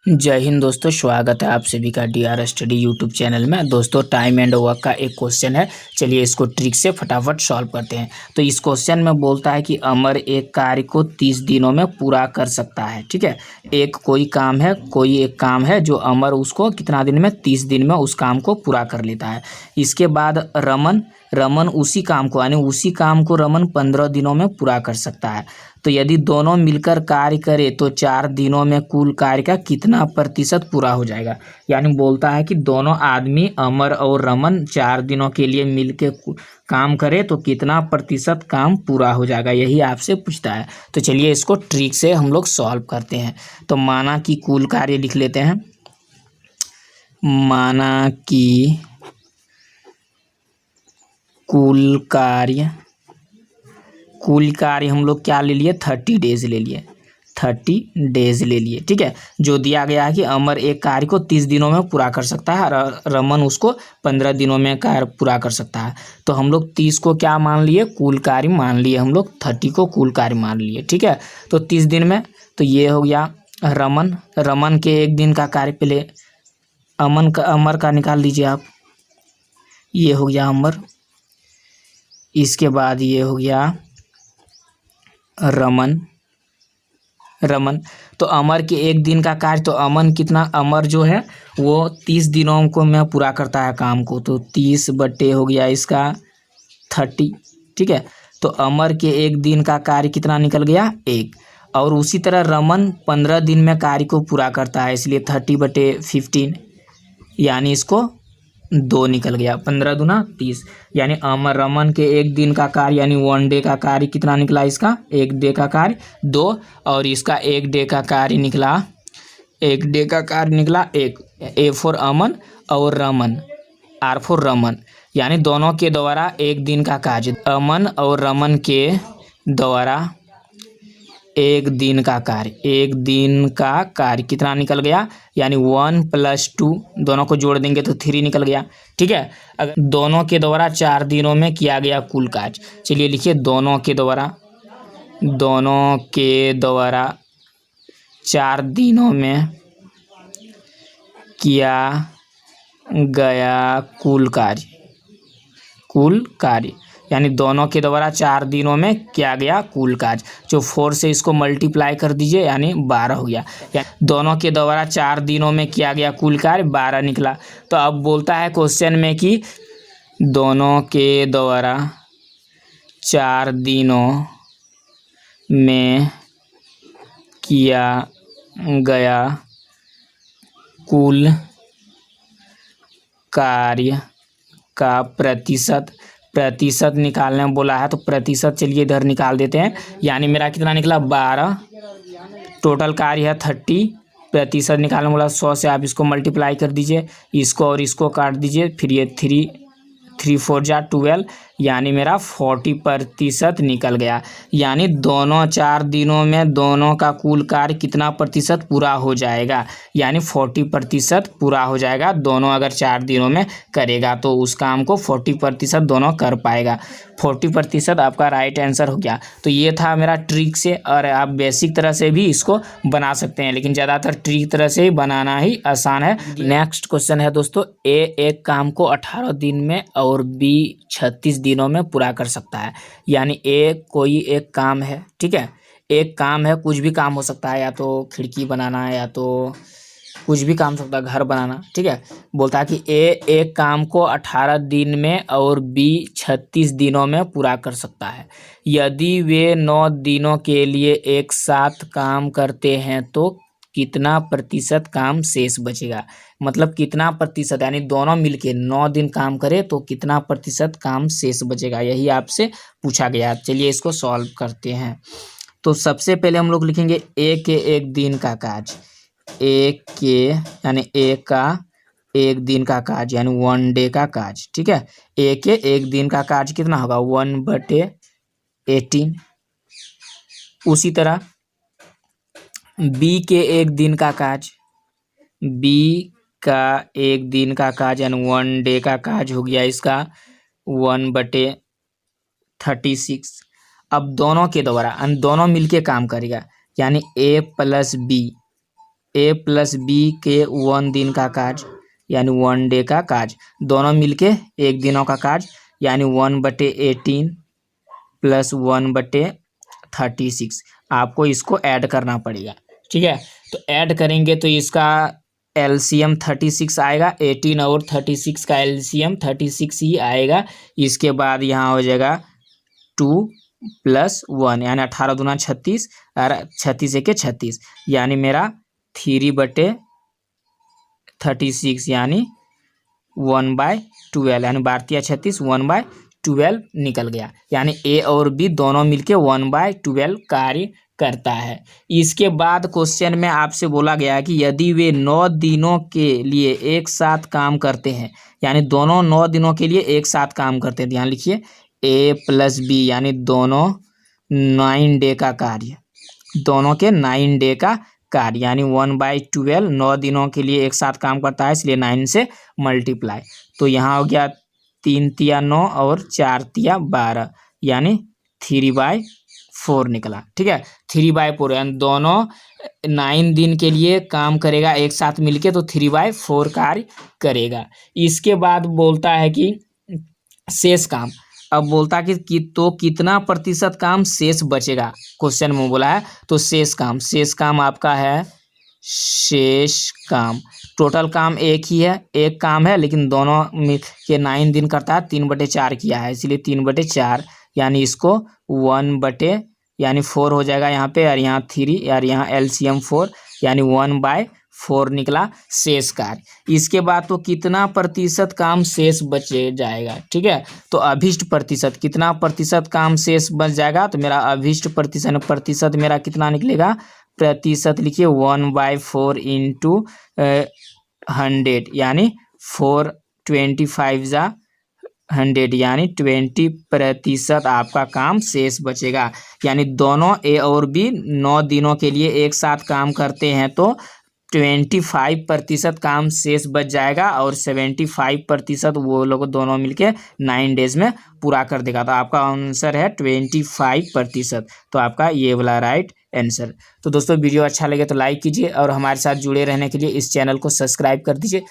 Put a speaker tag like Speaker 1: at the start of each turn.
Speaker 1: जय हिंद दोस्तों, स्वागत है आप सभी का डीआर स्टडी यूट्यूब चैनल में। दोस्तों, टाइम एंड वर्क का एक क्वेश्चन है। चलिए इसको ट्रिक से फटाफट सॉल्व करते हैं। तो इस क्वेश्चन में बोलता है कि अमर एक कार्य को 30 दिनों में पूरा कर सकता है। ठीक है, कोई एक काम है जो अमर उसको कितना दिन में, 30 दिन में उस काम को पूरा कर लेता है। इसके बाद रमन उसी काम को, यानी उसी काम को रमन 15 दिनों में पूरा कर सकता है। तो यदि दोनों मिलकर कार्य करें तो 4 दिनों में कुल कार्य का कितना प्रतिशत पूरा हो जाएगा। यानी बोलता है कि दोनों आदमी अमर और रमन 4 दिनों के लिए मिलकर काम करे तो कितना प्रतिशत काम पूरा हो जाएगा, यही आपसे पूछता है। तो चलिए इसको ट्रिक से हम लोग सॉल्व करते हैं। तो माना कि कुल कार्य लिख लेते हैं। माना कि कुल कार्य हम लोग क्या ले लिए, 30 डेज ले लिए, 30 डेज ले लिए। ठीक है, जो दिया गया है कि अमर एक कार्य को 30 दिनों में पूरा कर सकता है और रमन उसको 15 दिनों में कार्य पूरा कर सकता है। तो हम लोग 30 को क्या मान लिए, कुल कार्य मान लिए, हम लोग 30 को कुल कार्य मान लिए। ठीक है, तो 30 दिन में तो ये हो गया रमन के एक दिन का कार्य। पहले अमर का निकाल दीजिए आप, ये हो गया अमर। इसके बाद ये हो गया रमन। तो अमर के एक दिन का कार्य, तो अमर जो है वो 30 दिनों को में पूरा करता है काम को। तो 30 बटे हो गया इसका 30। ठीक है, तो अमर के एक दिन का कार्य कितना निकल गया, 1। और उसी तरह रमन 15 दिन में कार्य को पूरा करता है, इसलिए 30 बटे 15, यानी इसको 2 निकल गया। 15 दूना 30, यानी रमन के एक दिन का कार्य यानी 1 डे का कार्य कितना निकला, इसका 1 डे का कार्य 2, और इसका 1 डे का कार्य निकला 1। ए फॉर अमन और रमन, आर फॉर रमन, यानी दोनों के द्वारा एक दिन का कार्य, अमन और रमन के द्वारा एक दिन का कार्य कितना निकल गया, यानी 1 + 2, दोनों को जोड़ देंगे तो 3 निकल गया। ठीक है, अगर दोनों के द्वारा 4 दिनों में किया गया कुल कार्य। चलिए लिखिए, दोनों के द्वारा 4 दिनों में किया गया कुल कार्य, यानी दोनों के द्वारा 4 दिनों में किया गया कुल कार्य। जो 4 से इसको मल्टीप्लाई कर दीजिए, यानी 12 हो गया। यानी दोनों के द्वारा 4 दिनों में किया गया कुल कार्य 12 निकला। तो अब बोलता है क्वेश्चन में कि दोनों के द्वारा 4 दिनों में किया गया कुल कार्य का प्रतिशत निकालने में बोला है। तो प्रतिशत चलिए इधर निकाल देते हैं। यानी मेरा कितना निकला, 12। टोटल कार्य है 30, प्रतिशत निकालने बोला 100 से आप इसको मल्टीप्लाई कर दीजिए, इसको और इसको काट दीजिए, फिर ये 3 4 जा 12, यानी मेरा 40% निकल गया। यानी दोनों 4 दिनों में दोनों का कुल कार्य कितना प्रतिशत पूरा हो जाएगा, यानी 40% पूरा हो जाएगा। दोनों अगर 4 दिनों में करेगा तो उस काम को 40% दोनों कर पाएगा। 40% आपका राइट आंसर हो गया। तो ये था मेरा ट्रिक से, और आप बेसिक तरह से भी इसको बना सकते हैं, लेकिन ज़्यादातर ट्रिक तरह से ही बनाना ही आसान है। नेक्स्ट क्वेश्चन है दोस्तों, ए एक काम को 18 दिन में और बी 36 दिनों में पूरा कर सकता है। यानी कोई एक काम है। ठीक है, एक काम है, कुछ भी काम हो सकता है, या तो खिड़की बनाना है, या तो कुछ भी काम हो सकता है, घर बनाना। ठीक है, बोलता है कि एक काम को 18 दिन में और बी 36 दिनों में पूरा कर सकता है। यदि वे 9 दिनों के लिए एक साथ काम करते हैं तो कितना प्रतिशत काम शेष बचेगा। मतलब कितना प्रतिशत, यानी दोनों मिलके 9 दिन काम करे तो कितना प्रतिशत काम शेष बचेगा, यही आपसे पूछा गया। चलिए इसको सॉल्व करते हैं। तो सबसे पहले हम लोग लिखेंगे ए के एक दिन का कार्य, यानी ए का एक दिन का कार्य, यानी 1 डे का कार्य। ठीक है, ए के एक दिन का कार्य कितना होगा, 1/18। उसी तरह बी के एक दिन का कार्य, यानी 1 डे का कार्य हो गया इसका 1/36। अब दोनों के द्वारा दोनों मिलके काम करेगा, यानी ए प्लस बी ए प्लस बी के 1 दिन का कार्य यानी 1 डे का कार्य, दोनों मिलके 1 दिनों का कार्य यानी 1/18 प्लस 1/36। आपको इसको ऐड करना पड़ेगा, ठीक है। तो ऐड करेंगे तो इसका एलसीएम 36 आएगा, 18 और 36 का एलसीएम 36 ही आएगा। इसके बाद यहाँ हो जाएगा 2 + 1 यानी 18 दूना 36 और 36 एके 36 यानी मेरा 3/36 यानी 1/12 यानी 12×36 1/12 निकल गया। यानी ए और बी दोनों मिलके 1/12 कार्य करता है। इसके बाद क्वेश्चन में आपसे बोला गया कि यदि वे 9 दिनों के लिए एक साथ काम करते हैं, यानी दोनों 9 दिनों के लिए एक साथ काम करते हैं। ध्यान लिखिए, ए प्लस बी यानी दोनों 9 डे का कार्य, दोनों के 9 डे का कार्य यानी 1/12 9 दिनों के लिए एक साथ काम करता है, इसलिए 9 से मल्टीप्लाई। तो यहाँ हो गया 3 तिया 9 और 4 तिया 12 यानी 3/4 निकला, ठीक है। 3/4 यानी दोनों 9 दिन के लिए काम करेगा एक साथ मिलके, तो 3/4 कार्य करेगा। इसके बाद बोलता है कि शेष काम, अब बोलता कि तो कितना प्रतिशत काम शेष बचेगा, क्वेश्चन में बोला है। तो शेष काम आपका है, शेष काम टोटल काम एक ही है, एक काम है लेकिन दोनों में के 9 दिन करता है, 3/4 किया है, इसलिए 3/4 यानी इसको 4 हो जाएगा यहाँ पे, और यहाँ 3 और यहाँ एलसीएम 4 यानी 1/4 निकला शेष कार्य। इसके बाद तो कितना प्रतिशत काम शेष बचे जाएगा, ठीक है। तो अभिष्ट प्रतिशत, कितना प्रतिशत काम शेष बच जाएगा, तो मेरा अभिष्ट प्रतिशत मेरा कितना निकलेगा, प्रतिशत लिखिए 1/4 इंटू 100 यानी 425 100 यानी 20% आपका काम शेष बचेगा। यानी दोनों ए और बी 9 दिनों के लिए एक साथ काम करते हैं तो 25% काम शेष बच जाएगा, और 75% वो लोग दोनों मिलके 9 डेज में पूरा कर देगा। तो आपका आंसर है 25%। तो आपका ये वाला राइट आंसर। तो दोस्तों वीडियो अच्छा लगे तो लाइक कीजिए और हमारे साथ जुड़े रहने के लिए इस चैनल को सब्सक्राइब कर दीजिए।